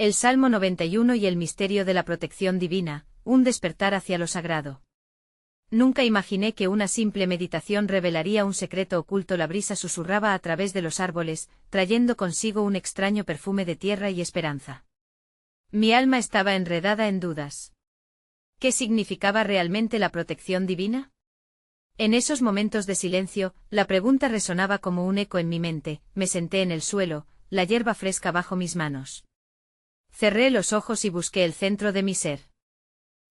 El Salmo 91 y el misterio de la protección divina, un despertar hacia lo sagrado. Nunca imaginé que una simple meditación revelaría un secreto oculto. La brisa susurraba a través de los árboles, trayendo consigo un extraño perfume de tierra y esperanza. Mi alma estaba enredada en dudas. ¿Qué significaba realmente la protección divina? En esos momentos de silencio, la pregunta resonaba como un eco en mi mente. Me senté en el suelo, la hierba fresca bajo mis manos. Cerré los ojos y busqué el centro de mi ser.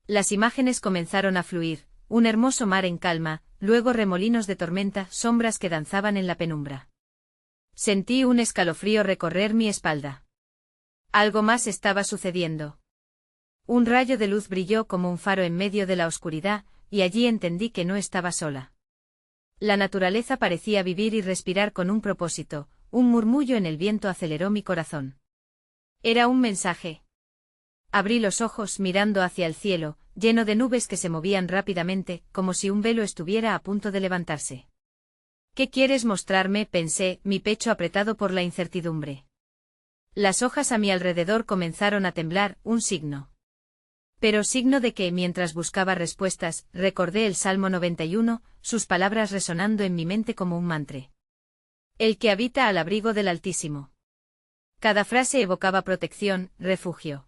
Las imágenes comenzaron a fluir, un hermoso mar en calma, luego remolinos de tormenta, sombras que danzaban en la penumbra. Sentí un escalofrío recorrer mi espalda. Algo más estaba sucediendo. Un rayo de luz brilló como un faro en medio de la oscuridad, y allí entendí que no estaba sola. La naturaleza parecía vivir y respirar con un propósito, un murmullo en el viento aceleró mi corazón. Era un mensaje. Abrí los ojos mirando hacia el cielo, lleno de nubes que se movían rápidamente, como si un velo estuviera a punto de levantarse. ¿Qué quieres mostrarme?, pensé, mi pecho apretado por la incertidumbre. Las hojas a mi alrededor comenzaron a temblar, un signo. Pero signo de que, mientras buscaba respuestas, recordé el Salmo 91, sus palabras resonando en mi mente como un mantra. El que habita al abrigo del Altísimo. Cada frase evocaba protección, refugio.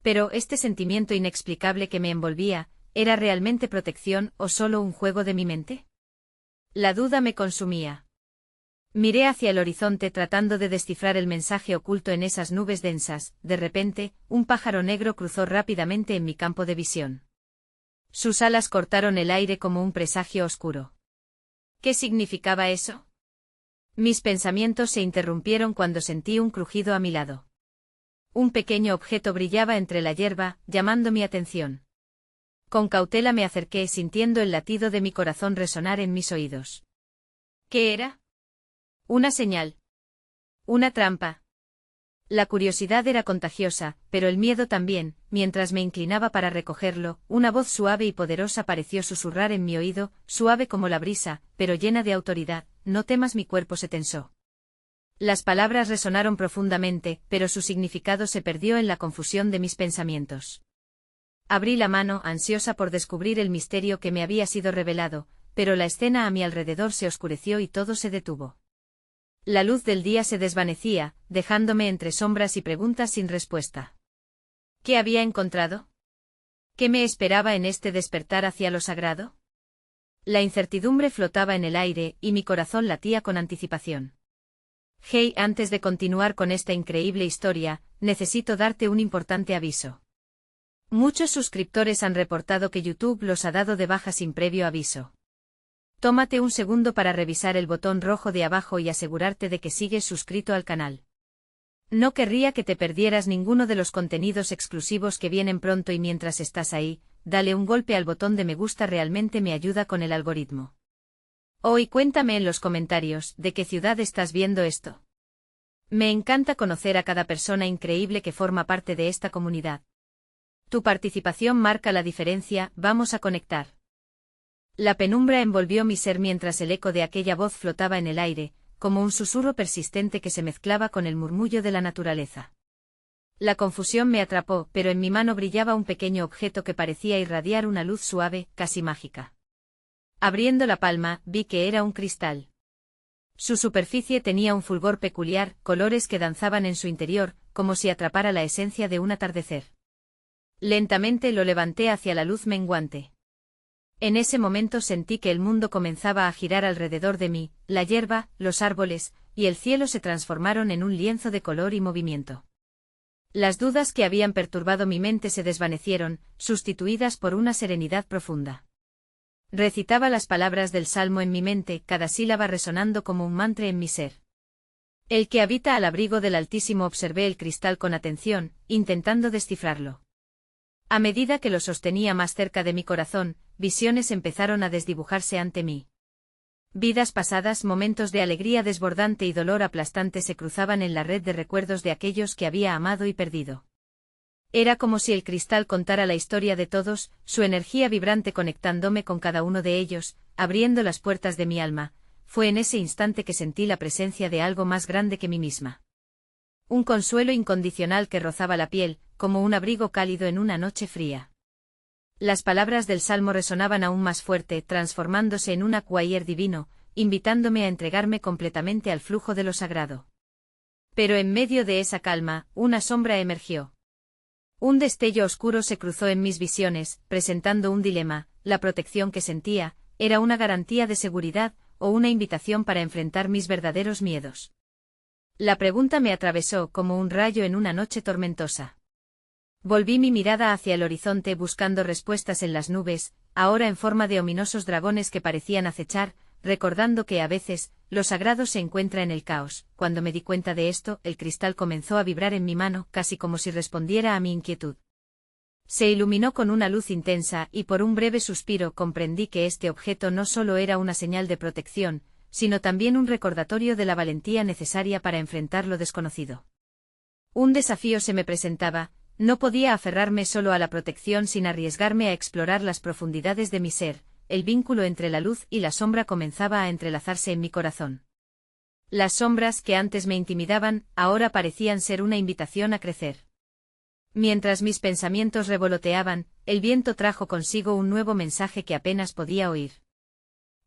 Pero este sentimiento inexplicable que me envolvía, ¿era realmente protección o solo un juego de mi mente? La duda me consumía. Miré hacia el horizonte tratando de descifrar el mensaje oculto en esas nubes densas. De repente, un pájaro negro cruzó rápidamente en mi campo de visión. Sus alas cortaron el aire como un presagio oscuro. ¿Qué significaba eso? Mis pensamientos se interrumpieron cuando sentí un crujido a mi lado. Un pequeño objeto brillaba entre la hierba, llamando mi atención. Con cautela me acerqué sintiendo el latido de mi corazón resonar en mis oídos. ¿Qué era? Una señal. Una trampa. La curiosidad era contagiosa, pero el miedo también. Mientras me inclinaba para recogerlo, una voz suave y poderosa pareció susurrar en mi oído, suave como la brisa, pero llena de autoridad. No temas. Mi cuerpo se tensó. Las palabras resonaron profundamente, pero su significado se perdió en la confusión de mis pensamientos. Abrí la mano, ansiosa por descubrir el misterio que me había sido revelado, pero la escena a mi alrededor se oscureció y todo se detuvo. La luz del día se desvanecía, dejándome entre sombras y preguntas sin respuesta. ¿Qué había encontrado? ¿Qué me esperaba en este despertar hacia lo sagrado? La incertidumbre flotaba en el aire, y mi corazón latía con anticipación. Hey, antes de continuar con esta increíble historia, necesito darte un importante aviso. Muchos suscriptores han reportado que YouTube los ha dado de baja sin previo aviso. Tómate un segundo para revisar el botón rojo de abajo y asegurarte de que sigues suscrito al canal. No querría que te perdieras ninguno de los contenidos exclusivos que vienen pronto y mientras estás ahí, dale un golpe al botón de me gusta, realmente me ayuda con el algoritmo. Hoy cuéntame en los comentarios de qué ciudad estás viendo esto. Me encanta conocer a cada persona increíble que forma parte de esta comunidad. Tu participación marca la diferencia, vamos a conectar. La penumbra envolvió mi ser mientras el eco de aquella voz flotaba en el aire, como un susurro persistente que se mezclaba con el murmullo de la naturaleza. La confusión me atrapó, pero en mi mano brillaba un pequeño objeto que parecía irradiar una luz suave, casi mágica. Abriendo la palma, vi que era un cristal. Su superficie tenía un fulgor peculiar, colores que danzaban en su interior, como si atrapara la esencia de un atardecer. Lentamente lo levanté hacia la luz menguante. En ese momento sentí que el mundo comenzaba a girar alrededor de mí, la hierba, los árboles, y el cielo se transformaron en un lienzo de color y movimiento. Las dudas que habían perturbado mi mente se desvanecieron, sustituidas por una serenidad profunda. Recitaba las palabras del Salmo en mi mente, cada sílaba resonando como un mantra en mi ser. El que habita al abrigo del Altísimo. Observé el cristal con atención, intentando descifrarlo. A medida que lo sostenía más cerca de mi corazón, visiones empezaron a desdibujarse ante mí. Vidas pasadas, momentos de alegría desbordante y dolor aplastante se cruzaban en la red de recuerdos de aquellos que había amado y perdido. Era como si el cristal contara la historia de todos, su energía vibrante conectándome con cada uno de ellos, abriendo las puertas de mi alma. Fue en ese instante que sentí la presencia de algo más grande que mí misma. Un consuelo incondicional que rozaba la piel, como un abrigo cálido en una noche fría. Las palabras del Salmo resonaban aún más fuerte, transformándose en un choir divino, invitándome a entregarme completamente al flujo de lo sagrado. Pero en medio de esa calma, una sombra emergió. Un destello oscuro se cruzó en mis visiones, presentando un dilema: la protección que sentía, ¿era una garantía de seguridad, o una invitación para enfrentar mis verdaderos miedos? La pregunta me atravesó como un rayo en una noche tormentosa. Volví mi mirada hacia el horizonte buscando respuestas en las nubes, ahora en forma de ominosos dragones que parecían acechar, recordando que a veces, lo sagrado se encuentra en el caos. Cuando me di cuenta de esto, el cristal comenzó a vibrar en mi mano, casi como si respondiera a mi inquietud. Se iluminó con una luz intensa y por un breve suspiro comprendí que este objeto no solo era una señal de protección, sino también un recordatorio de la valentía necesaria para enfrentar lo desconocido. Un desafío se me presentaba. No podía aferrarme solo a la protección sin arriesgarme a explorar las profundidades de mi ser. El vínculo entre la luz y la sombra comenzaba a entrelazarse en mi corazón. Las sombras que antes me intimidaban, ahora parecían ser una invitación a crecer. Mientras mis pensamientos revoloteaban, el viento trajo consigo un nuevo mensaje que apenas podía oír.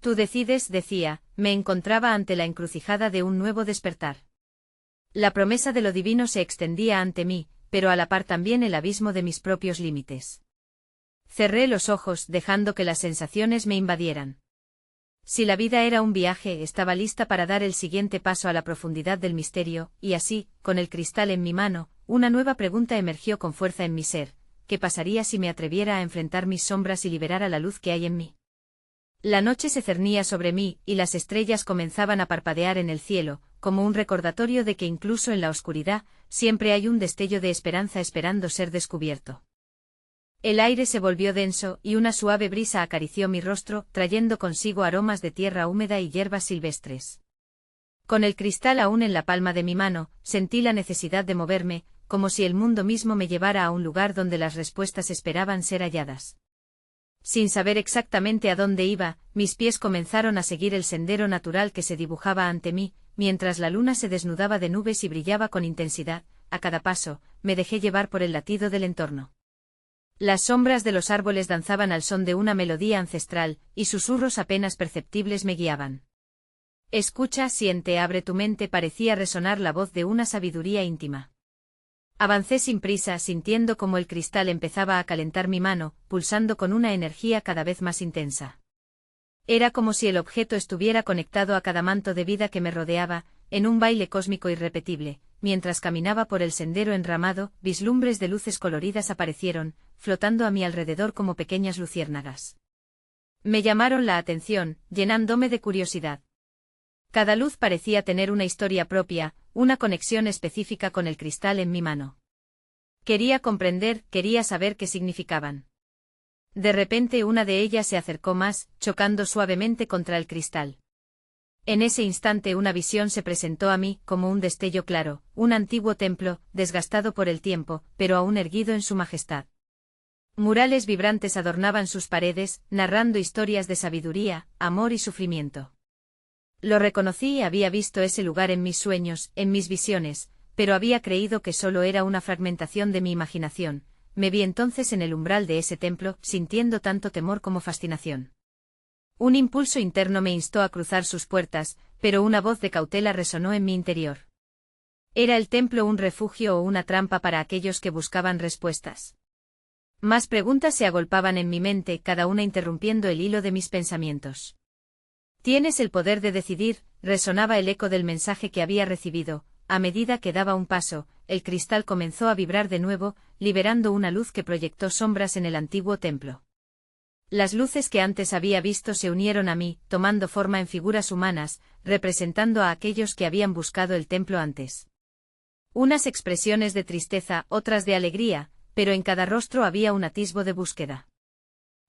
Tú decides, decía, me encontraba ante la encrucijada de un nuevo despertar. La promesa de lo divino se extendía ante mí, pero a la par también el abismo de mis propios límites. Cerré los ojos, dejando que las sensaciones me invadieran. Si la vida era un viaje, estaba lista para dar el siguiente paso a la profundidad del misterio, y así, con el cristal en mi mano, una nueva pregunta emergió con fuerza en mi ser: ¿qué pasaría si me atreviera a enfrentar mis sombras y liberara la luz que hay en mí? La noche se cernía sobre mí, y las estrellas comenzaban a parpadear en el cielo, como un recordatorio de que incluso en la oscuridad, siempre hay un destello de esperanza esperando ser descubierto. El aire se volvió denso, y una suave brisa acarició mi rostro, trayendo consigo aromas de tierra húmeda y hierbas silvestres. Con el cristal aún en la palma de mi mano, sentí la necesidad de moverme, como si el mundo mismo me llevara a un lugar donde las respuestas esperaban ser halladas. Sin saber exactamente a dónde iba, mis pies comenzaron a seguir el sendero natural que se dibujaba ante mí, mientras la luna se desnudaba de nubes y brillaba con intensidad. A cada paso, me dejé llevar por el latido del entorno. Las sombras de los árboles danzaban al son de una melodía ancestral, y susurros apenas perceptibles me guiaban. Escucha, siente, abre tu mente, parecía resonar la voz de una sabiduría íntima. Avancé sin prisa, sintiendo como el cristal empezaba a calentar mi mano, pulsando con una energía cada vez más intensa. Era como si el objeto estuviera conectado a cada manto de vida que me rodeaba, en un baile cósmico irrepetible. Mientras caminaba por el sendero enramado, vislumbres de luces coloridas aparecieron, flotando a mi alrededor como pequeñas luciérnagas. Me llamaron la atención, llenándome de curiosidad. Cada luz parecía tener una historia propia, una conexión específica con el cristal en mi mano. Quería comprender, quería saber qué significaban. De repente una de ellas se acercó más, chocando suavemente contra el cristal. En ese instante una visión se presentó a mí, como un destello claro, un antiguo templo, desgastado por el tiempo, pero aún erguido en su majestad. Murales vibrantes adornaban sus paredes, narrando historias de sabiduría, amor y sufrimiento. Lo reconocí y había visto ese lugar en mis sueños, en mis visiones, pero había creído que solo era una fragmentación de mi imaginación. Me vi entonces en el umbral de ese templo, sintiendo tanto temor como fascinación. Un impulso interno me instó a cruzar sus puertas, pero una voz de cautela resonó en mi interior. ¿Era el templo un refugio o una trampa para aquellos que buscaban respuestas? Más preguntas se agolpaban en mi mente, cada una interrumpiendo el hilo de mis pensamientos. Tienes el poder de decidir, resonaba el eco del mensaje que había recibido. A medida que daba un paso, el cristal comenzó a vibrar de nuevo, liberando una luz que proyectó sombras en el antiguo templo. Las luces que antes había visto se unieron a mí, tomando forma en figuras humanas, representando a aquellos que habían buscado el templo antes. Unas expresiones de tristeza, otras de alegría, pero en cada rostro había un atisbo de búsqueda.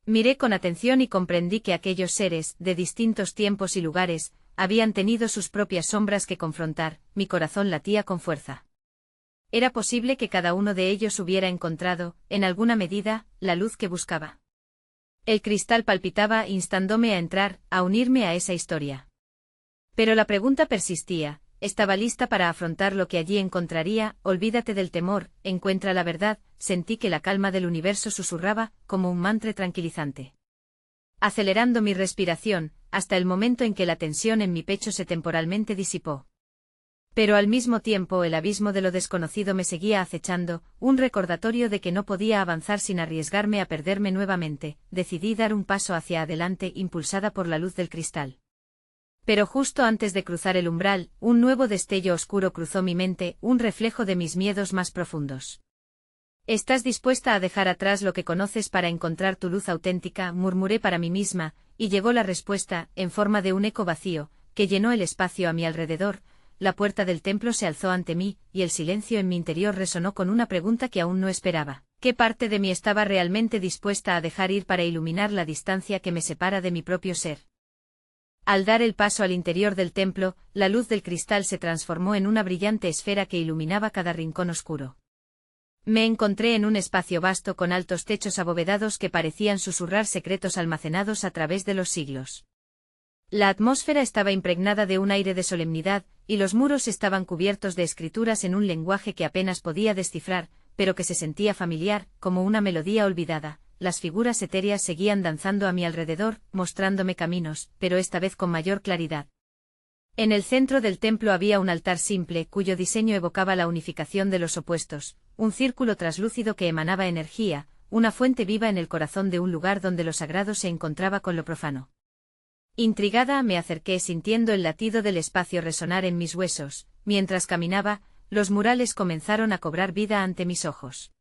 Miré con atención y comprendí que aquellos seres, de distintos tiempos y lugares, habían tenido sus propias sombras que confrontar. Mi corazón latía con fuerza. Era posible que cada uno de ellos hubiera encontrado, en alguna medida, la luz que buscaba. El cristal palpitaba, instándome a entrar, a unirme a esa historia. Pero la pregunta persistía: estaba lista para afrontar lo que allí encontraría. Olvídate del temor, encuentra la verdad. Sentí que la calma del universo susurraba, como un mantra tranquilizante. Acelerando mi respiración, hasta el momento en que la tensión en mi pecho se temporalmente disipó. Pero al mismo tiempo el abismo de lo desconocido me seguía acechando, un recordatorio de que no podía avanzar sin arriesgarme a perderme nuevamente. Decidí dar un paso hacia adelante impulsada por la luz del cristal. Pero justo antes de cruzar el umbral, un nuevo destello oscuro cruzó mi mente, un reflejo de mis miedos más profundos. ¿Estás dispuesta a dejar atrás lo que conoces para encontrar tu luz auténtica?, murmuré para mí misma, y llegó la respuesta, en forma de un eco vacío, que llenó el espacio a mi alrededor. La puerta del templo se alzó ante mí, y el silencio en mi interior resonó con una pregunta que aún no esperaba. ¿Qué parte de mí estaba realmente dispuesta a dejar ir para iluminar la distancia que me separa de mi propio ser? Al dar el paso al interior del templo, la luz del cristal se transformó en una brillante esfera que iluminaba cada rincón oscuro. Me encontré en un espacio vasto con altos techos abovedados que parecían susurrar secretos almacenados a través de los siglos. La atmósfera estaba impregnada de un aire de solemnidad, y los muros estaban cubiertos de escrituras en un lenguaje que apenas podía descifrar, pero que se sentía familiar, como una melodía olvidada. Las figuras etéreas seguían danzando a mi alrededor, mostrándome caminos, pero esta vez con mayor claridad. En el centro del templo había un altar simple, cuyo diseño evocaba la unificación de los opuestos, un círculo traslúcido que emanaba energía, una fuente viva en el corazón de un lugar donde lo sagrado se encontraba con lo profano. Intrigada me acerqué sintiendo el latido del espacio resonar en mis huesos. Mientras caminaba, los murales comenzaron a cobrar vida ante mis ojos.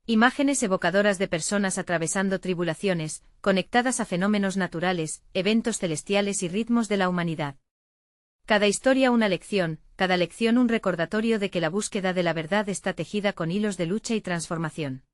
Imágenes evocadoras de personas atravesando tribulaciones, conectadas a fenómenos naturales, eventos celestiales y ritmos de la humanidad. Cada historia una lección, cada lección un recordatorio de que la búsqueda de la verdad está tejida con hilos de lucha y transformación.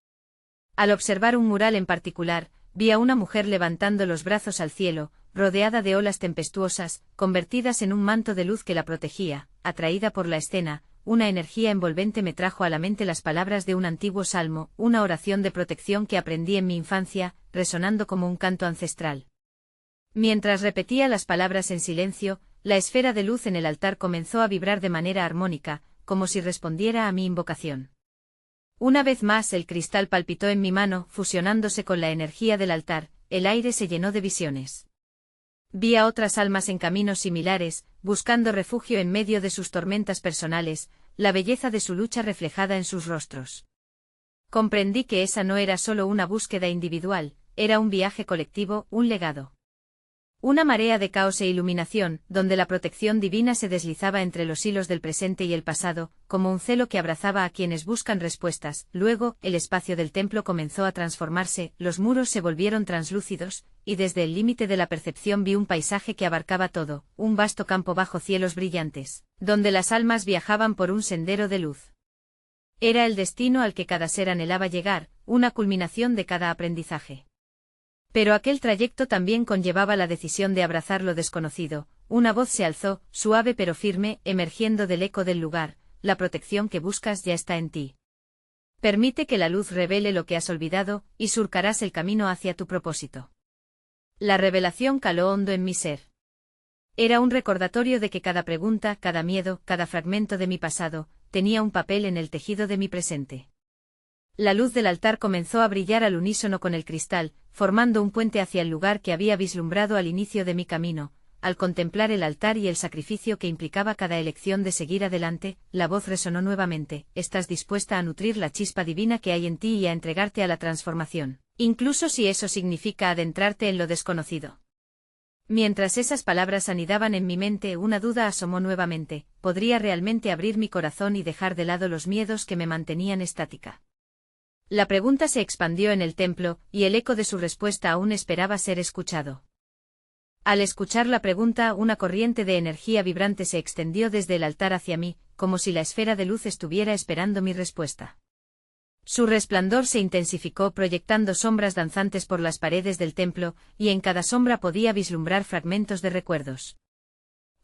Al observar un mural en particular, vi a una mujer levantando los brazos al cielo, rodeada de olas tempestuosas, convertidas en un manto de luz que la protegía. Atraída por la escena, una energía envolvente me trajo a la mente las palabras de un antiguo salmo, una oración de protección que aprendí en mi infancia, resonando como un canto ancestral. Mientras repetía las palabras en silencio, la esfera de luz en el altar comenzó a vibrar de manera armónica, como si respondiera a mi invocación. Una vez más el cristal palpitó en mi mano, fusionándose con la energía del altar. El aire se llenó de visiones. Vi a otras almas en caminos similares, buscando refugio en medio de sus tormentas personales, la belleza de su lucha reflejada en sus rostros. Comprendí que esa no era solo una búsqueda individual, era un viaje colectivo, un legado. Una marea de caos e iluminación, donde la protección divina se deslizaba entre los hilos del presente y el pasado, como un celo que abrazaba a quienes buscan respuestas. Luego, el espacio del templo comenzó a transformarse, los muros se volvieron translúcidos, y desde el límite de la percepción vi un paisaje que abarcaba todo, un vasto campo bajo cielos brillantes, donde las almas viajaban por un sendero de luz. Era el destino al que cada ser anhelaba llegar, una culminación de cada aprendizaje. Pero aquel trayecto también conllevaba la decisión de abrazar lo desconocido. Una voz se alzó, suave pero firme, emergiendo del eco del lugar: la protección que buscas ya está en ti. Permite que la luz revele lo que has olvidado, y surcarás el camino hacia tu propósito. La revelación caló hondo en mi ser. Era un recordatorio de que cada pregunta, cada miedo, cada fragmento de mi pasado, tenía un papel en el tejido de mi presente. La luz del altar comenzó a brillar al unísono con el cristal, formando un puente hacia el lugar que había vislumbrado al inicio de mi camino. Al contemplar el altar y el sacrificio que implicaba cada elección de seguir adelante, la voz resonó nuevamente: ¿estás dispuesta a nutrir la chispa divina que hay en ti y a entregarte a la transformación, incluso si eso significa adentrarte en lo desconocido? Mientras esas palabras anidaban en mi mente, una duda asomó nuevamente: ¿podría realmente abrir mi corazón y dejar de lado los miedos que me mantenían estática? La pregunta se expandió en el templo, y el eco de su respuesta aún esperaba ser escuchado. Al escuchar la pregunta, una corriente de energía vibrante se extendió desde el altar hacia mí, como si la esfera de luz estuviera esperando mi respuesta. Su resplandor se intensificó, proyectando sombras danzantes por las paredes del templo, y en cada sombra podía vislumbrar fragmentos de recuerdos.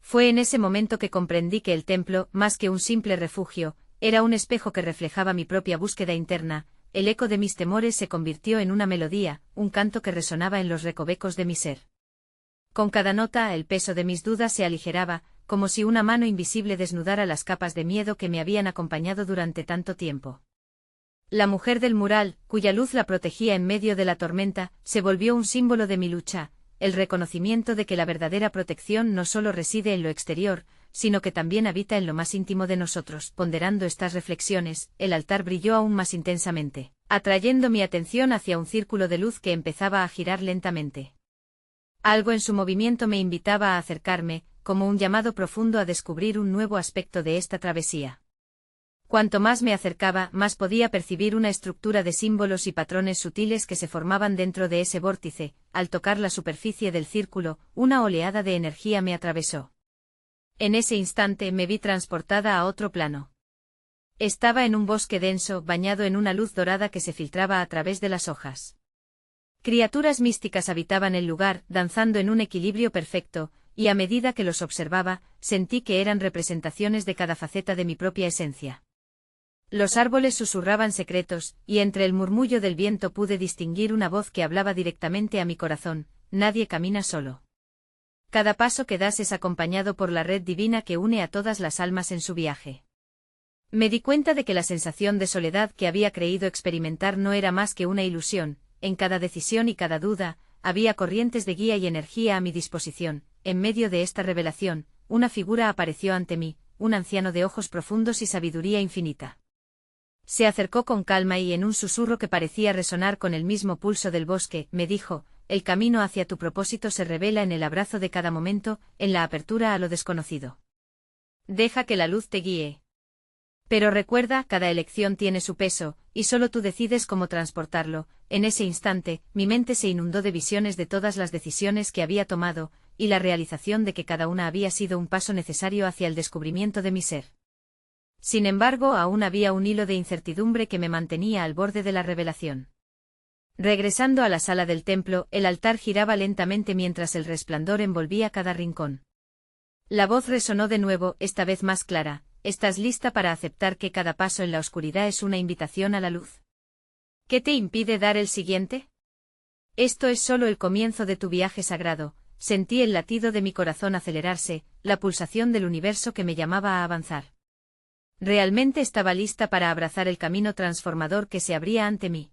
Fue en ese momento que comprendí que el templo, más que un simple refugio, era un espejo que reflejaba mi propia búsqueda interna. El eco de mis temores se convirtió en una melodía, un canto que resonaba en los recovecos de mi ser. Con cada nota, el peso de mis dudas se aligeraba, como si una mano invisible desnudara las capas de miedo que me habían acompañado durante tanto tiempo. La mujer del mural, cuya luz la protegía en medio de la tormenta, se volvió un símbolo de mi lucha, el reconocimiento de que la verdadera protección no solo reside en lo exterior, sino que también habita en lo más íntimo de nosotros. Ponderando estas reflexiones, el altar brilló aún más intensamente, atrayendo mi atención hacia un círculo de luz que empezaba a girar lentamente. Algo en su movimiento me invitaba a acercarme, como un llamado profundo a descubrir un nuevo aspecto de esta travesía. Cuanto más me acercaba, más podía percibir una estructura de símbolos y patrones sutiles que se formaban dentro de ese vórtice. Al tocar la superficie del círculo, una oleada de energía me atravesó. En ese instante me vi transportada a otro plano. Estaba en un bosque denso, bañado en una luz dorada que se filtraba a través de las hojas. Criaturas místicas habitaban el lugar, danzando en un equilibrio perfecto, y a medida que los observaba, sentí que eran representaciones de cada faceta de mi propia esencia. Los árboles susurraban secretos, y entre el murmullo del viento pude distinguir una voz que hablaba directamente a mi corazón: nadie camina solo. Cada paso que das es acompañado por la red divina que une a todas las almas en su viaje. Me di cuenta de que la sensación de soledad que había creído experimentar no era más que una ilusión. En cada decisión y cada duda, había corrientes de guía y energía a mi disposición. En medio de esta revelación, una figura apareció ante mí, un anciano de ojos profundos y sabiduría infinita. Se acercó con calma y en un susurro que parecía resonar con el mismo pulso del bosque, me dijo: el camino hacia tu propósito se revela en el abrazo de cada momento, en la apertura a lo desconocido. Deja que la luz te guíe. Pero recuerda, cada elección tiene su peso, y solo tú decides cómo transportarlo. En ese instante, mi mente se inundó de visiones de todas las decisiones que había tomado, y la realización de que cada una había sido un paso necesario hacia el descubrimiento de mi ser. Sin embargo, aún había un hilo de incertidumbre que me mantenía al borde de la revelación. Regresando a la sala del templo, el altar giraba lentamente mientras el resplandor envolvía cada rincón. La voz resonó de nuevo, esta vez más clara: ¿estás lista para aceptar que cada paso en la oscuridad es una invitación a la luz? ¿Qué te impide dar el siguiente? Esto es solo el comienzo de tu viaje sagrado. Sentí el latido de mi corazón acelerarse, la pulsación del universo que me llamaba a avanzar. Realmente estaba lista para abrazar el camino transformador que se abría ante mí.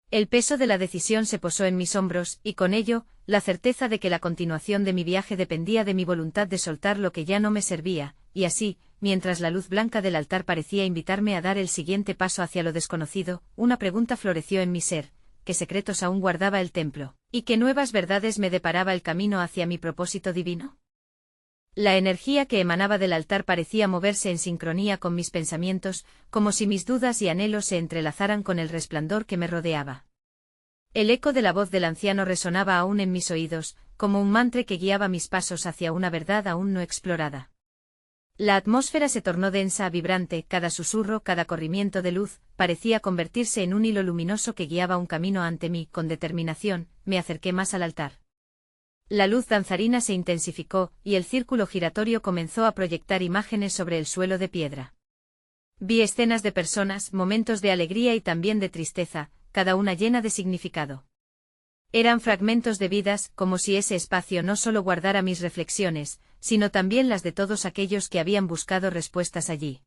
El peso de la decisión se posó en mis hombros, y con ello, la certeza de que la continuación de mi viaje dependía de mi voluntad de soltar lo que ya no me servía, y así, mientras la luz blanca del altar parecía invitarme a dar el siguiente paso hacia lo desconocido, una pregunta floreció en mi ser: ¿qué secretos aún guardaba el templo? ¿Y qué nuevas verdades me deparaba el camino hacia mi propósito divino? La energía que emanaba del altar parecía moverse en sincronía con mis pensamientos, como si mis dudas y anhelos se entrelazaran con el resplandor que me rodeaba. El eco de la voz del anciano resonaba aún en mis oídos, como un mantra que guiaba mis pasos hacia una verdad aún no explorada. La atmósfera se tornó densa, vibrante, cada susurro, cada corrimiento de luz, parecía convertirse en un hilo luminoso que guiaba un camino ante mí. Con determinación, me acerqué más al altar. La luz danzarina se intensificó, y el círculo giratorio comenzó a proyectar imágenes sobre el suelo de piedra. Vi escenas de personas, momentos de alegría y también de tristeza, cada una llena de significado. Eran fragmentos de vidas, como si ese espacio no solo guardara mis reflexiones, sino también las de todos aquellos que habían buscado respuestas allí.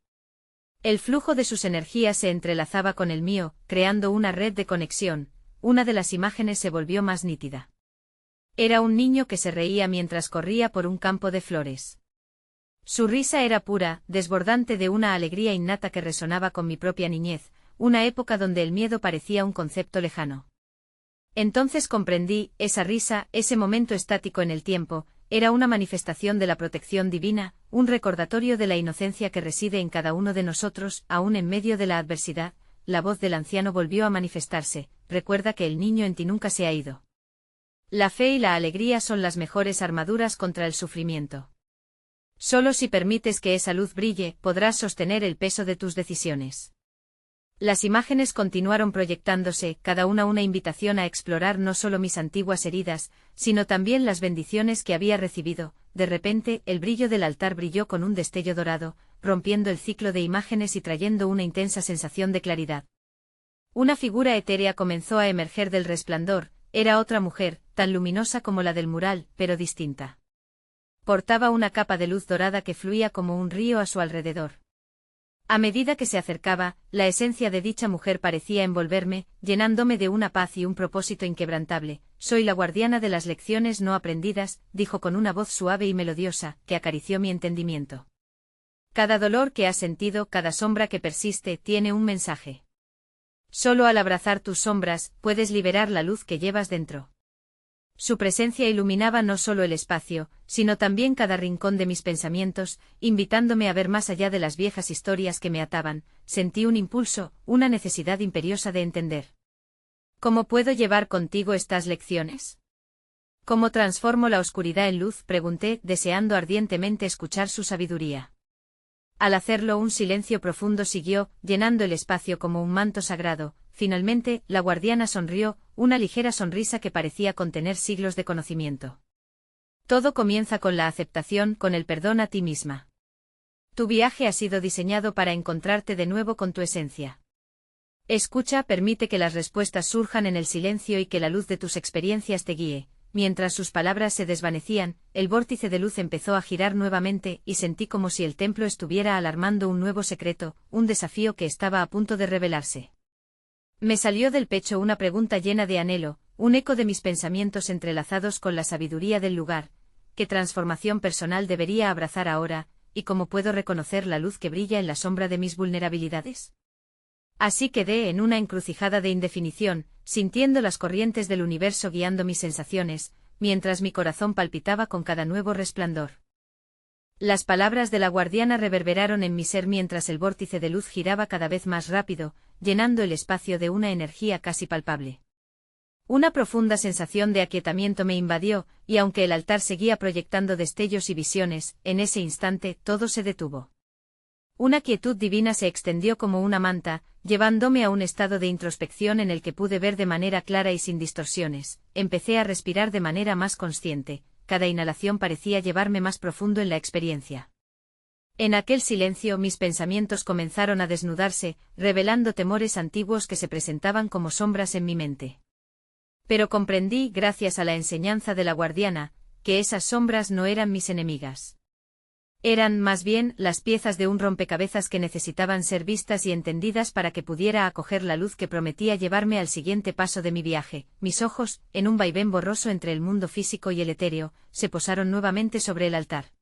El flujo de sus energías se entrelazaba con el mío, creando una red de conexión. Una de las imágenes se volvió más nítida. Era un niño que se reía mientras corría por un campo de flores. Su risa era pura, desbordante de una alegría innata que resonaba con mi propia niñez, una época donde el miedo parecía un concepto lejano. Entonces comprendí: esa risa, ese momento estático en el tiempo, era una manifestación de la protección divina, un recordatorio de la inocencia que reside en cada uno de nosotros, aún en medio de la adversidad. La voz del anciano volvió a manifestarse: recuerda que el niño en ti nunca se ha ido. La fe y la alegría son las mejores armaduras contra el sufrimiento. Solo si permites que esa luz brille, podrás sostener el peso de tus decisiones. Las imágenes continuaron proyectándose, cada una invitación a explorar no solo mis antiguas heridas, sino también las bendiciones que había recibido. De repente, el brillo del altar brilló con un destello dorado, rompiendo el ciclo de imágenes y trayendo una intensa sensación de claridad. Una figura etérea comenzó a emerger del resplandor. Era otra mujer, tan luminosa como la del mural, pero distinta. Portaba una capa de luz dorada que fluía como un río a su alrededor. A medida que se acercaba, la esencia de dicha mujer parecía envolverme, llenándome de una paz y un propósito inquebrantable. Soy la guardiana de las lecciones no aprendidas, dijo con una voz suave y melodiosa, que acarició mi entendimiento. Cada dolor que has sentido, cada sombra que persiste, tiene un mensaje. Solo al abrazar tus sombras, puedes liberar la luz que llevas dentro. Su presencia iluminaba no solo el espacio, sino también cada rincón de mis pensamientos, invitándome a ver más allá de las viejas historias que me ataban. Sentí un impulso, una necesidad imperiosa de entender. ¿Cómo puedo llevar contigo estas lecciones? ¿Cómo transformo la oscuridad en luz?, pregunté, deseando ardientemente escuchar su sabiduría. Al hacerlo, un silencio profundo siguió, llenando el espacio como un manto sagrado. Finalmente, la guardiana sonrió, una ligera sonrisa que parecía contener siglos de conocimiento. Todo comienza con la aceptación, con el perdón a ti misma. Tu viaje ha sido diseñado para encontrarte de nuevo con tu esencia. Escucha, permite que las respuestas surjan en el silencio y que la luz de tus experiencias te guíe. Mientras sus palabras se desvanecían, el vórtice de luz empezó a girar nuevamente y sentí como si el templo estuviera alarmando un nuevo secreto, un desafío que estaba a punto de revelarse. Me salió del pecho una pregunta llena de anhelo, un eco de mis pensamientos entrelazados con la sabiduría del lugar. ¿Qué transformación personal debería abrazar ahora, y cómo puedo reconocer la luz que brilla en la sombra de mis vulnerabilidades? Así quedé en una encrucijada de indefinición, sintiendo las corrientes del universo guiando mis sensaciones, mientras mi corazón palpitaba con cada nuevo resplandor. Las palabras de la guardiana reverberaron en mi ser mientras el vórtice de luz giraba cada vez más rápido, llenando el espacio de una energía casi palpable. Una profunda sensación de aquietamiento me invadió, y aunque el altar seguía proyectando destellos y visiones, en ese instante todo se detuvo. Una quietud divina se extendió como una manta, llevándome a un estado de introspección en el que pude ver de manera clara y sin distorsiones. Empecé a respirar de manera más consciente, cada inhalación parecía llevarme más profundo en la experiencia. En aquel silencio mis pensamientos comenzaron a desnudarse, revelando temores antiguos que se presentaban como sombras en mi mente. Pero comprendí, gracias a la enseñanza de la guardiana, que esas sombras no eran mis enemigas. Eran, más bien, las piezas de un rompecabezas que necesitaban ser vistas y entendidas para que pudiera acoger la luz que prometía llevarme al siguiente paso de mi viaje. Mis ojos, en un vaivén borroso entre el mundo físico y el etéreo, se posaron nuevamente sobre el altar.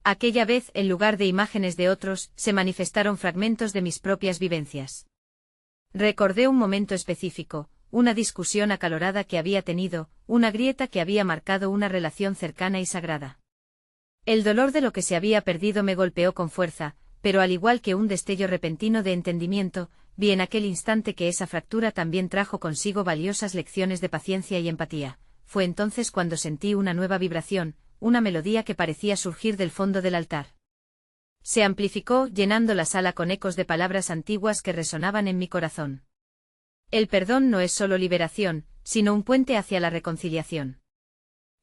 Aquella vez, en lugar de imágenes de otros, se manifestaron fragmentos de mis propias vivencias. Recordé un momento específico, una discusión acalorada que había tenido, una grieta que había marcado una relación cercana y sagrada. El dolor de lo que se había perdido me golpeó con fuerza, pero al igual que un destello repentino de entendimiento, vi en aquel instante que esa fractura también trajo consigo valiosas lecciones de paciencia y empatía. Fue entonces cuando sentí una nueva vibración, una melodía que parecía surgir del fondo del altar. Se amplificó, llenando la sala con ecos de palabras antiguas que resonaban en mi corazón. El perdón no es solo liberación, sino un puente hacia la reconciliación.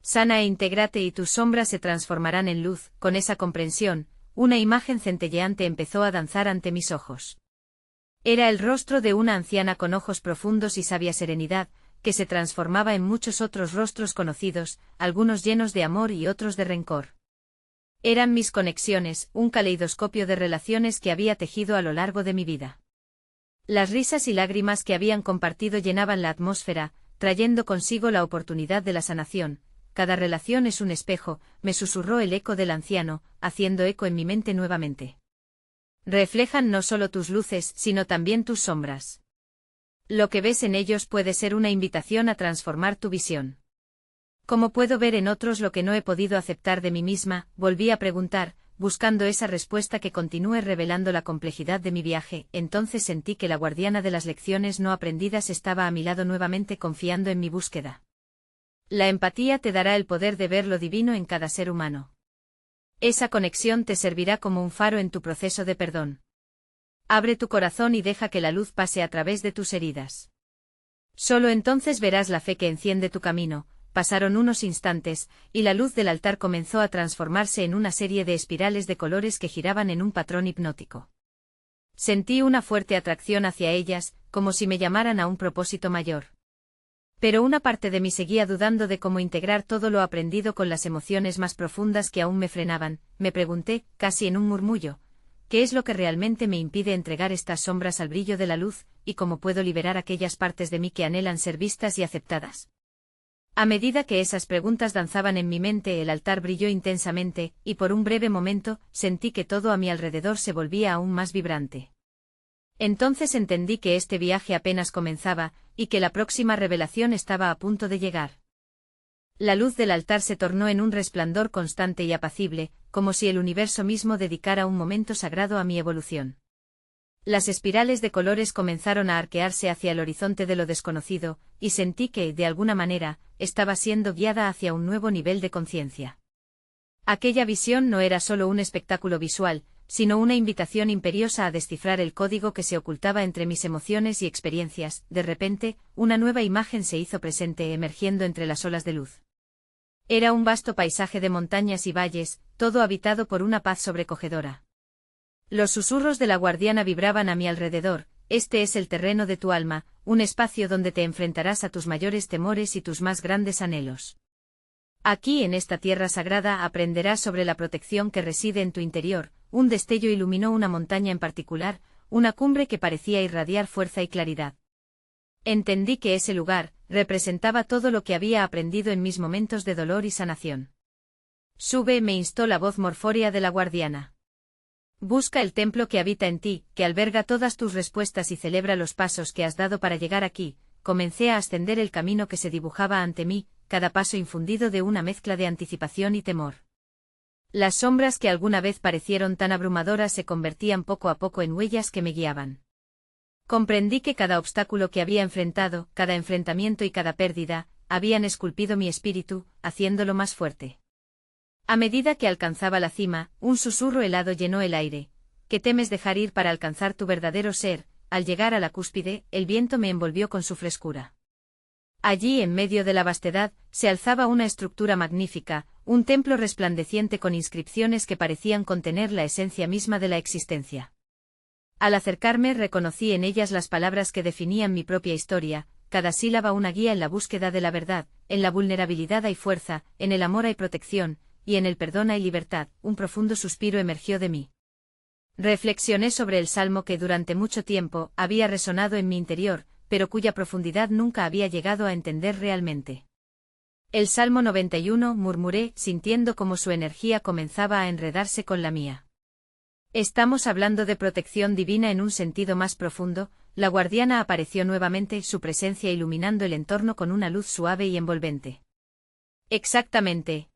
Sana e intégrate y tus sombras se transformarán en luz. Con esa comprensión, una imagen centelleante empezó a danzar ante mis ojos. Era el rostro de una anciana con ojos profundos y sabia serenidad, que se transformaba en muchos otros rostros conocidos, algunos llenos de amor y otros de rencor. Eran mis conexiones, un caleidoscopio de relaciones que había tejido a lo largo de mi vida. Las risas y lágrimas que habían compartido llenaban la atmósfera, trayendo consigo la oportunidad de la sanación. Cada relación es un espejo, me susurró el eco del anciano, haciendo eco en mi mente nuevamente. Reflejan no solo tus luces, sino también tus sombras. Lo que ves en ellos puede ser una invitación a transformar tu visión. ¿Cómo puedo ver en otros lo que no he podido aceptar de mí misma?, volví a preguntar, buscando esa respuesta que continúe revelando la complejidad de mi viaje. Entonces sentí que la guardiana de las lecciones no aprendidas estaba a mi lado nuevamente confiando en mi búsqueda. La empatía te dará el poder de ver lo divino en cada ser humano. Esa conexión te servirá como un faro en tu proceso de perdón. Abre tu corazón y deja que la luz pase a través de tus heridas. Solo entonces verás la fe que enciende tu camino. Pasaron unos instantes, y la luz del altar comenzó a transformarse en una serie de espirales de colores que giraban en un patrón hipnótico. Sentí una fuerte atracción hacia ellas, como si me llamaran a un propósito mayor. Pero una parte de mí seguía dudando de cómo integrar todo lo aprendido con las emociones más profundas que aún me frenaban. Me pregunté, casi en un murmullo, ¿qué es lo que realmente me impide entregar estas sombras al brillo de la luz, y cómo puedo liberar aquellas partes de mí que anhelan ser vistas y aceptadas? A medida que esas preguntas danzaban en mi mente, el altar brilló intensamente, y por un breve momento, sentí que todo a mi alrededor se volvía aún más vibrante. Entonces entendí que este viaje apenas comenzaba, y que la próxima revelación estaba a punto de llegar. La luz del altar se tornó en un resplandor constante y apacible, como si el universo mismo dedicara un momento sagrado a mi evolución. Las espirales de colores comenzaron a arquearse hacia el horizonte de lo desconocido, y sentí que, de alguna manera, estaba siendo guiada hacia un nuevo nivel de conciencia. Aquella visión no era solo un espectáculo visual, sino una invitación imperiosa a descifrar el código que se ocultaba entre mis emociones y experiencias. De repente, una nueva imagen se hizo presente emergiendo entre las olas de luz. Era un vasto paisaje de montañas y valles, todo habitado por una paz sobrecogedora. Los susurros de la guardiana vibraban a mi alrededor. Este es el terreno de tu alma, un espacio donde te enfrentarás a tus mayores temores y tus más grandes anhelos. Aquí, en esta tierra sagrada, aprenderás sobre la protección que reside en tu interior. Un destello iluminó una montaña en particular, una cumbre que parecía irradiar fuerza y claridad. Entendí que ese lugar representaba todo lo que había aprendido en mis momentos de dolor y sanación. Sube, me instó la voz morfórea de la guardiana. Busca el templo que habita en ti, que alberga todas tus respuestas y celebra los pasos que has dado para llegar aquí. Comencé a ascender el camino que se dibujaba ante mí, cada paso infundido de una mezcla de anticipación y temor. Las sombras que alguna vez parecieron tan abrumadoras se convertían poco a poco en huellas que me guiaban. Comprendí que cada obstáculo que había enfrentado, cada enfrentamiento y cada pérdida, habían esculpido mi espíritu, haciéndolo más fuerte. A medida que alcanzaba la cima, un susurro helado llenó el aire. ¿Qué temes dejar ir para alcanzar tu verdadero ser? Al llegar a la cúspide, el viento me envolvió con su frescura. Allí, en medio de la vastedad, se alzaba una estructura magnífica, un templo resplandeciente con inscripciones que parecían contener la esencia misma de la existencia. Al acercarme reconocí en ellas las palabras que definían mi propia historia, cada sílaba una guía en la búsqueda de la verdad, en la vulnerabilidad hay fuerza, en el amor hay protección, y en el perdón hay libertad. Un profundo suspiro emergió de mí. Reflexioné sobre el salmo que durante mucho tiempo había resonado en mi interior, pero cuya profundidad nunca había llegado a entender realmente. El Salmo 91, murmuré, sintiendo cómo su energía comenzaba a enredarse con la mía. Estamos hablando de protección divina en un sentido más profundo. La guardiana apareció nuevamente, su presencia iluminando el entorno con una luz suave y envolvente. Exactamente.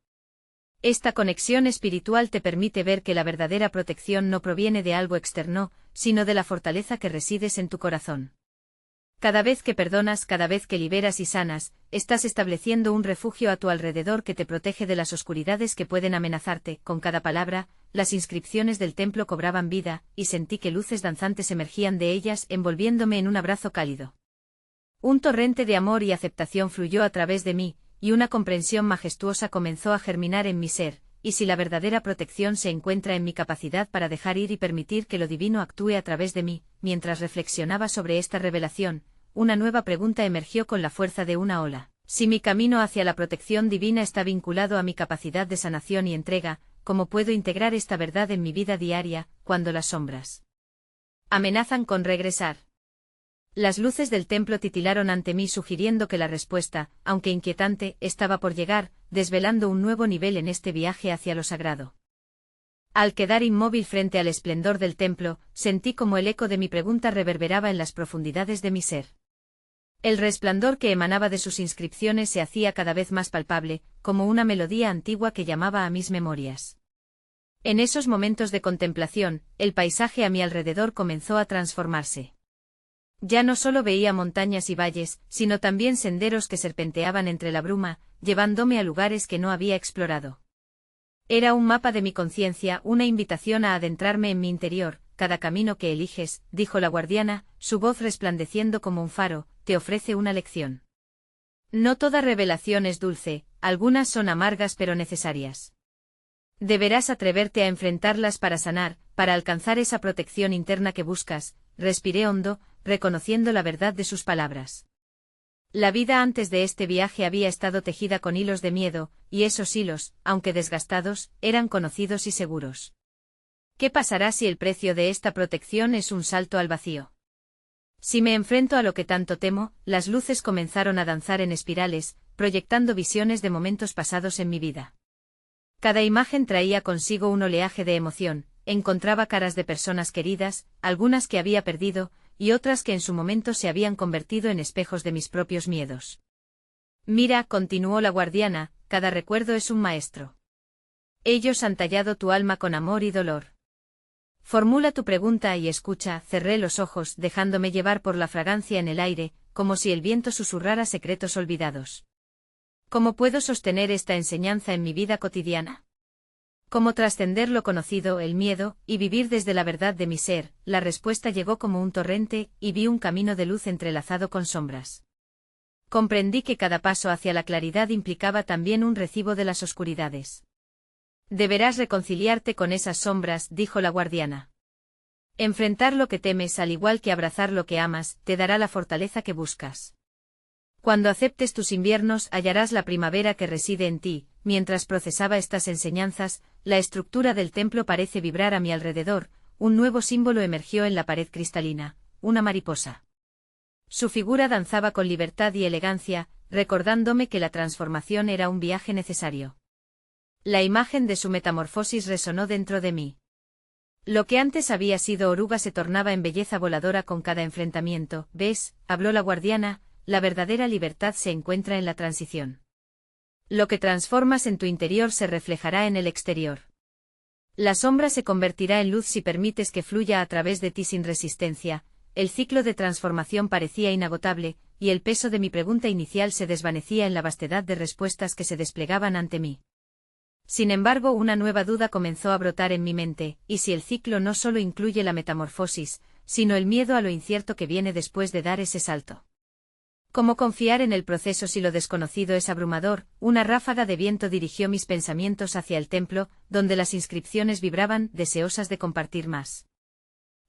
Esta conexión espiritual te permite ver que la verdadera protección no proviene de algo externo, sino de la fortaleza que resides en tu corazón. Cada vez que perdonas, cada vez que liberas y sanas, estás estableciendo un refugio a tu alrededor que te protege de las oscuridades que pueden amenazarte. Con cada palabra, las inscripciones del templo cobraban vida, y sentí que luces danzantes emergían de ellas, envolviéndome en un abrazo cálido. Un torrente de amor y aceptación fluyó a través de mí, y una comprensión majestuosa comenzó a germinar en mi ser. Y si la verdadera protección se encuentra en mi capacidad para dejar ir y permitir que lo divino actúe a través de mí, mientras reflexionaba sobre esta revelación, una nueva pregunta emergió con la fuerza de una ola. Si mi camino hacia la protección divina está vinculado a mi capacidad de sanación y entrega, ¿cómo puedo integrar esta verdad en mi vida diaria, cuando las sombras amenazan con regresar? Las luces del templo titilaron ante mí sugiriendo que la respuesta, aunque inquietante, estaba por llegar, desvelando un nuevo nivel en este viaje hacia lo sagrado. Al quedar inmóvil frente al esplendor del templo, sentí como el eco de mi pregunta reverberaba en las profundidades de mi ser. El resplandor que emanaba de sus inscripciones se hacía cada vez más palpable, como una melodía antigua que llamaba a mis memorias. En esos momentos de contemplación, el paisaje a mi alrededor comenzó a transformarse. Ya no solo veía montañas y valles, sino también senderos que serpenteaban entre la bruma, llevándome a lugares que no había explorado. Era un mapa de mi conciencia, una invitación a adentrarme en mi interior. Cada camino que eliges, dijo la guardiana, su voz resplandeciendo como un faro, te ofrece una lección. No toda revelación es dulce, algunas son amargas pero necesarias. Deberás atreverte a enfrentarlas para sanar, para alcanzar esa protección interna que buscas. Respiré hondo, reconociendo la verdad de sus palabras. La vida antes de este viaje había estado tejida con hilos de miedo, y esos hilos, aunque desgastados, eran conocidos y seguros. ¿Qué pasará si el precio de esta protección es un salto al vacío? Si me enfrento a lo que tanto temo, las luces comenzaron a danzar en espirales, proyectando visiones de momentos pasados en mi vida. Cada imagen traía consigo un oleaje de emoción, encontraba caras de personas queridas, algunas que había perdido, y otras que en su momento se habían convertido en espejos de mis propios miedos. Mira, continuó la guardiana, cada recuerdo es un maestro. Ellos han tallado tu alma con amor y dolor. Formula tu pregunta y escucha. Cerré los ojos, dejándome llevar por la fragancia en el aire, como si el viento susurrara secretos olvidados. ¿Cómo puedo sostener esta enseñanza en mi vida cotidiana? ¿Cómo trascender lo conocido, el miedo, y vivir desde la verdad de mi ser? La respuesta llegó como un torrente, y vi un camino de luz entrelazado con sombras. Comprendí que cada paso hacia la claridad implicaba también un recibo de las oscuridades. Deberás reconciliarte con esas sombras, dijo la guardiana. Enfrentar lo que temes al igual que abrazar lo que amas, te dará la fortaleza que buscas. Cuando aceptes tus inviernos hallarás la primavera que reside en ti. Mientras procesaba estas enseñanzas, la estructura del templo parece vibrar a mi alrededor, un nuevo símbolo emergió en la pared cristalina, una mariposa. Su figura danzaba con libertad y elegancia, recordándome que la transformación era un viaje necesario. La imagen de su metamorfosis resonó dentro de mí. Lo que antes había sido oruga se tornaba en belleza voladora con cada enfrentamiento. ¿Ves?, habló la guardiana, la verdadera libertad se encuentra en la transición. Lo que transformas en tu interior se reflejará en el exterior. La sombra se convertirá en luz si permites que fluya a través de ti sin resistencia. El ciclo de transformación parecía inagotable, y el peso de mi pregunta inicial se desvanecía en la vastedad de respuestas que se desplegaban ante mí. Sin embargo, una nueva duda comenzó a brotar en mi mente, ¿y si el ciclo no solo incluye la metamorfosis, sino el miedo a lo incierto que viene después de dar ese salto? ¿Cómo confiar en el proceso si lo desconocido es abrumador? Una ráfaga de viento dirigió mis pensamientos hacia el templo, donde las inscripciones vibraban, deseosas de compartir más.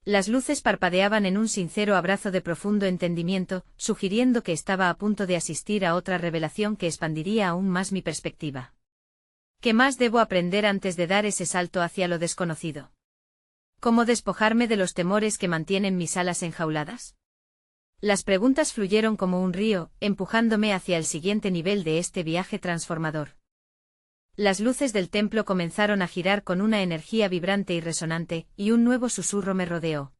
Las luces parpadeaban en un sincero abrazo de profundo entendimiento, sugiriendo que estaba a punto de asistir a otra revelación que expandiría aún más mi perspectiva. ¿Qué más debo aprender antes de dar ese salto hacia lo desconocido? ¿Cómo despojarme de los temores que mantienen mis alas enjauladas? Las preguntas fluyeron como un río, empujándome hacia el siguiente nivel de este viaje transformador. Las luces del templo comenzaron a girar con una energía vibrante y resonante, y un nuevo susurro me rodeó.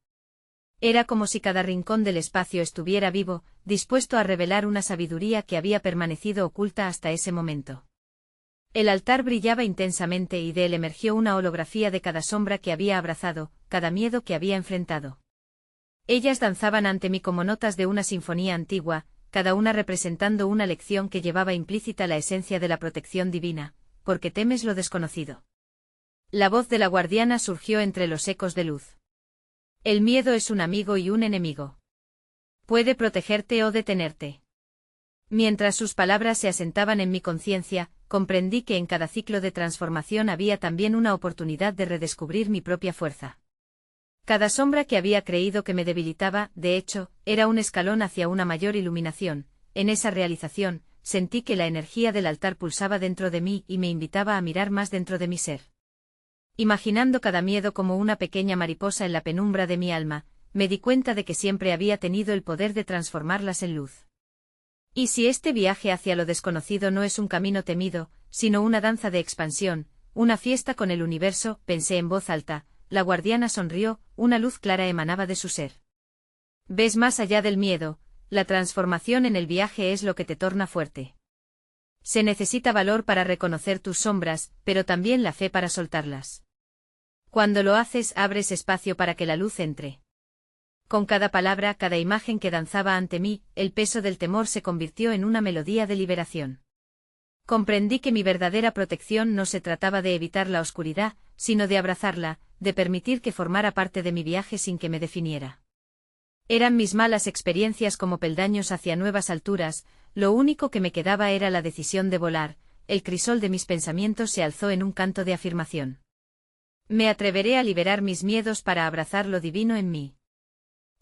Era como si cada rincón del espacio estuviera vivo, dispuesto a revelar una sabiduría que había permanecido oculta hasta ese momento. El altar brillaba intensamente y de él emergió una holografía de cada sombra que había abrazado, cada miedo que había enfrentado. Ellas danzaban ante mí como notas de una sinfonía antigua, cada una representando una lección que llevaba implícita la esencia de la protección divina, porque temes lo desconocido. La voz de la guardiana surgió entre los ecos de luz. El miedo es un amigo y un enemigo. Puede protegerte o detenerte. Mientras sus palabras se asentaban en mi conciencia, comprendí que en cada ciclo de transformación había también una oportunidad de redescubrir mi propia fuerza. Cada sombra que había creído que me debilitaba, de hecho, era un escalón hacia una mayor iluminación. En esa realización, sentí que la energía del altar pulsaba dentro de mí y me invitaba a mirar más dentro de mi ser. Imaginando cada miedo como una pequeña mariposa en la penumbra de mi alma, me di cuenta de que siempre había tenido el poder de transformarlas en luz. ¿Y si este viaje hacia lo desconocido no es un camino temido, sino una danza de expansión, una fiesta con el universo? Pensé en voz alta. La guardiana sonrió, una luz clara emanaba de su ser. ¿Ves más allá del miedo? La transformación en el viaje es lo que te torna fuerte. Se necesita valor para reconocer tus sombras, pero también la fe para soltarlas. Cuando lo haces, abres espacio para que la luz entre. Con cada palabra, cada imagen que danzaba ante mí, el peso del temor se convirtió en una melodía de liberación. Comprendí que mi verdadera protección no se trataba de evitar la oscuridad, sino de abrazarla, de permitir que formara parte de mi viaje sin que me definiera. Eran mis malas experiencias como peldaños hacia nuevas alturas, lo único que me quedaba era la decisión de volar. El crisol de mis pensamientos se alzó en un canto de afirmación. Me atreveré a liberar mis miedos para abrazar lo divino en mí.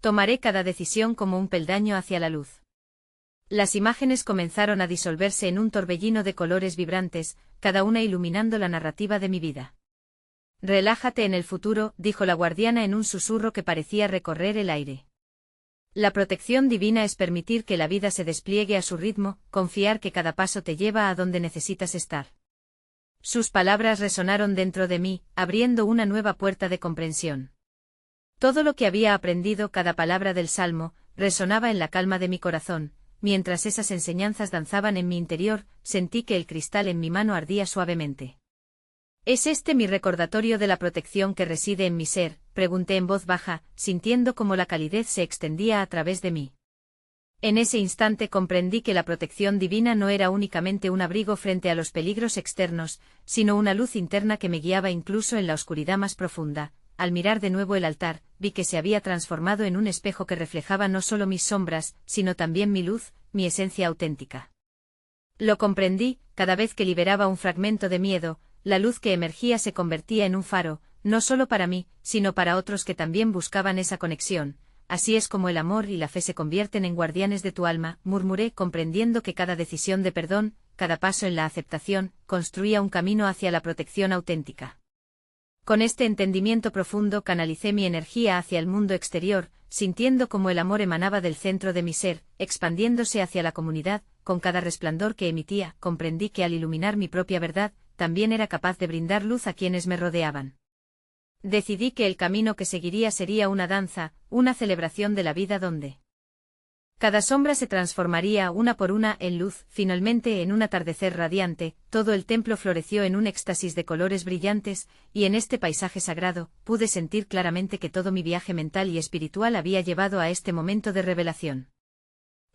Tomaré cada decisión como un peldaño hacia la luz. Las imágenes comenzaron a disolverse en un torbellino de colores vibrantes, cada una iluminando la narrativa de mi vida. Relájate en el futuro, dijo la guardiana en un susurro que parecía recorrer el aire. La protección divina es permitir que la vida se despliegue a su ritmo, confiar que cada paso te lleva a donde necesitas estar. Sus palabras resonaron dentro de mí, abriendo una nueva puerta de comprensión. Todo lo que había aprendido, cada palabra del salmo, resonaba en la calma de mi corazón. Mientras esas enseñanzas danzaban en mi interior, sentí que el cristal en mi mano ardía suavemente. ¿Es este mi recordatorio de la protección que reside en mi ser?, pregunté en voz baja, sintiendo cómo la calidez se extendía a través de mí. En ese instante comprendí que la protección divina no era únicamente un abrigo frente a los peligros externos, sino una luz interna que me guiaba incluso en la oscuridad más profunda. Al mirar de nuevo el altar, vi que se había transformado en un espejo que reflejaba no solo mis sombras, sino también mi luz, mi esencia auténtica. Lo comprendí, cada vez que liberaba un fragmento de miedo, la luz que emergía se convertía en un faro, no solo para mí, sino para otros que también buscaban esa conexión. Así es como el amor y la fe se convierten en guardianes de tu alma, murmuré, comprendiendo que cada decisión de perdón, cada paso en la aceptación, construía un camino hacia la protección auténtica. Con este entendimiento profundo canalicé mi energía hacia el mundo exterior, sintiendo cómo el amor emanaba del centro de mi ser, expandiéndose hacia la comunidad. Con cada resplandor que emitía, comprendí que al iluminar mi propia verdad, también era capaz de brindar luz a quienes me rodeaban. Decidí que el camino que seguiría sería una danza, una celebración de la vida donde cada sombra se transformaría una por una en luz. Finalmente, en un atardecer radiante, todo el templo floreció en un éxtasis de colores brillantes, y en este paisaje sagrado, pude sentir claramente que todo mi viaje mental y espiritual había llevado a este momento de revelación.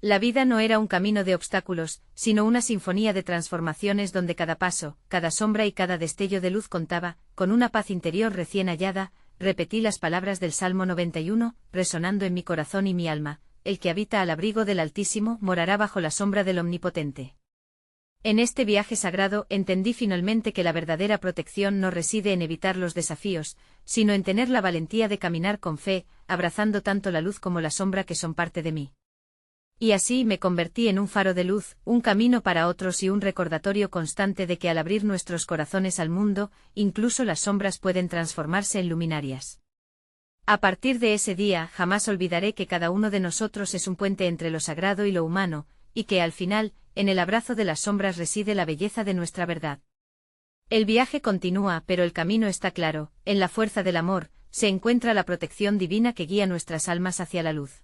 La vida no era un camino de obstáculos, sino una sinfonía de transformaciones donde cada paso, cada sombra y cada destello de luz contaba. Con una paz interior recién hallada, repetí las palabras del Salmo 91, resonando en mi corazón y mi alma: el que habita al abrigo del Altísimo morará bajo la sombra del Omnipotente. En este viaje sagrado entendí finalmente que la verdadera protección no reside en evitar los desafíos, sino en tener la valentía de caminar con fe, abrazando tanto la luz como la sombra que son parte de mí. Y así me convertí en un faro de luz, un camino para otros y un recordatorio constante de que al abrir nuestros corazones al mundo, incluso las sombras pueden transformarse en luminarias. A partir de ese día jamás olvidaré que cada uno de nosotros es un puente entre lo sagrado y lo humano, y que al final, en el abrazo de las sombras reside la belleza de nuestra verdad. El viaje continúa, pero el camino está claro. En la fuerza del amor, se encuentra la protección divina que guía nuestras almas hacia la luz.